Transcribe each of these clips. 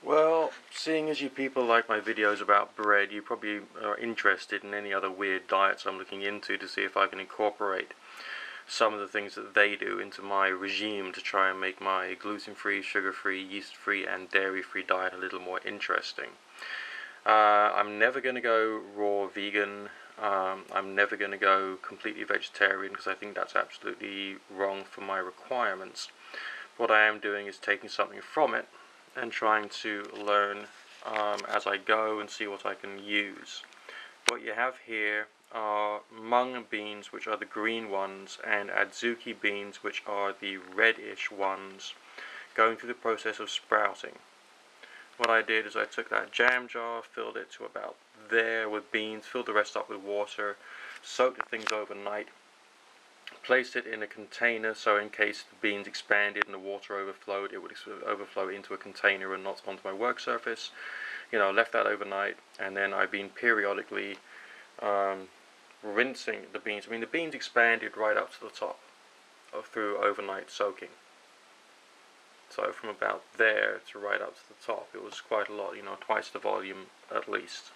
Well, seeing as you people like my videos about bread, you probably are interested in any other weird diets I'm looking into to see if I can incorporate some of the things that they do into my regime to try and make my gluten-free, sugar-free, yeast-free and dairy-free diet a little more interesting. I'm never going to go raw vegan. I'm never going to go completely vegetarian because I think that's absolutely wrong for my requirements. What I am doing is taking something from it and trying to learn as I go and see what I can use. What you have here are mung beans, which are the green ones, and adzuki beans, which are the reddish ones, going through the process of sprouting. What I did is I took that jam jar, filled it to about there with beans, filled the rest up with water, soaked the things overnight, placed it in a container so in case the beans expanded and the water overflowed, it would overflow into a container and not onto my work surface. You know, left that overnight, and then I've been periodically rinsing the beans. I mean, the beans expanded right up to the top through overnight soaking. So from about there to right up to the top, it was quite a lot, you know, twice the volume at least.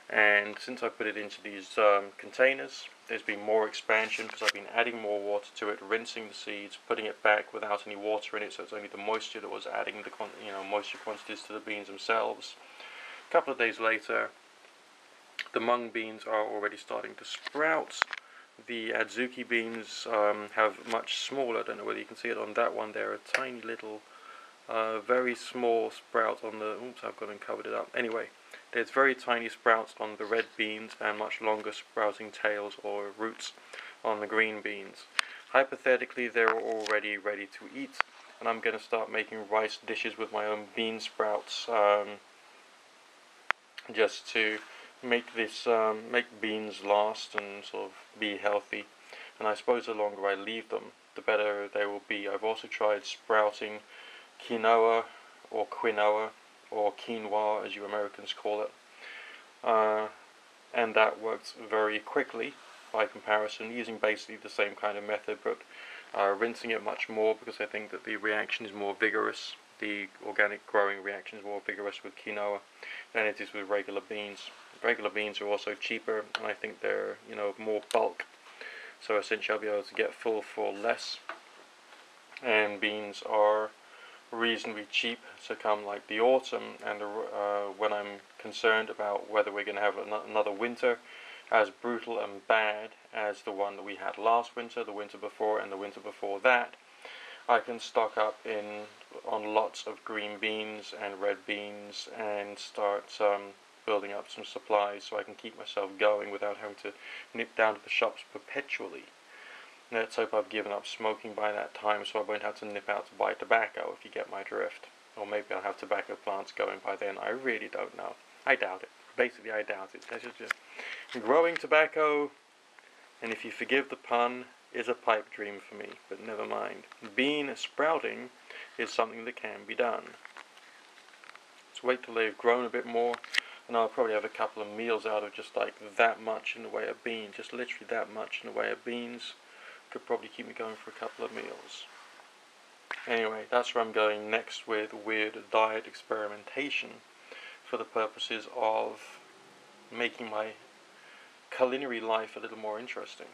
And since I put it into these containers, there's been more expansion because I've been adding more water to it, rinsing the seeds, putting it back without any water in it, so it's only the moisture that was adding the moisture quantities to the beans themselves. A couple of days later, the mung beans are already starting to sprout. The adzuki beans have much smaller, I don't know whether you can see it on that one there, a tiny little, very small sprout on the, oops, I've gone and covered it up. Anyway, there's very tiny sprouts on the red beans and much longer sprouting tails or roots on the green beans. Hypothetically, they're already ready to eat, and I'm going to start making rice dishes with my own bean sprouts, just to make beans last and sort of be healthy. And I suppose the longer I leave them, the better they will be. I've also tried sprouting quinoa or quinoa, or quinoa as you Americans call it, and that works very quickly by comparison, using basically the same kind of method, but rinsing it much more because I think that the reaction is more vigorous. The organic growing reaction is more vigorous with quinoa than it is with regular beans. Regular beans are also cheaper, and I think they're, you know, more bulk, so essentially I'll be able to get full for less. And beans are reasonably cheap to come like the autumn, and when I'm concerned about whether we're going to have another winter as brutal and bad as the one that we had last winter, the winter before, and the winter before that, I can stock up on lots of green beans and red beans and start building up some supplies so I can keep myself going without having to nip down to the shops perpetually. Let's hope I've given up smoking by that time so I won't have to nip out to buy tobacco, if you get my drift. Or maybe I'll have tobacco plants going by then. I really don't know. I doubt it. Basically, I doubt it. Growing tobacco, and if you forgive the pun, is a pipe dream for me, but never mind. Bean sprouting is something that can be done. Let's wait till they've grown a bit more, and I'll probably have a couple of meals out of just like that much in the way of beans, just literally that much in the way of beans. Could probably keep me going for a couple of meals. Anyway, that's where I'm going next with weird diet experimentation for the purposes of making my culinary life a little more interesting.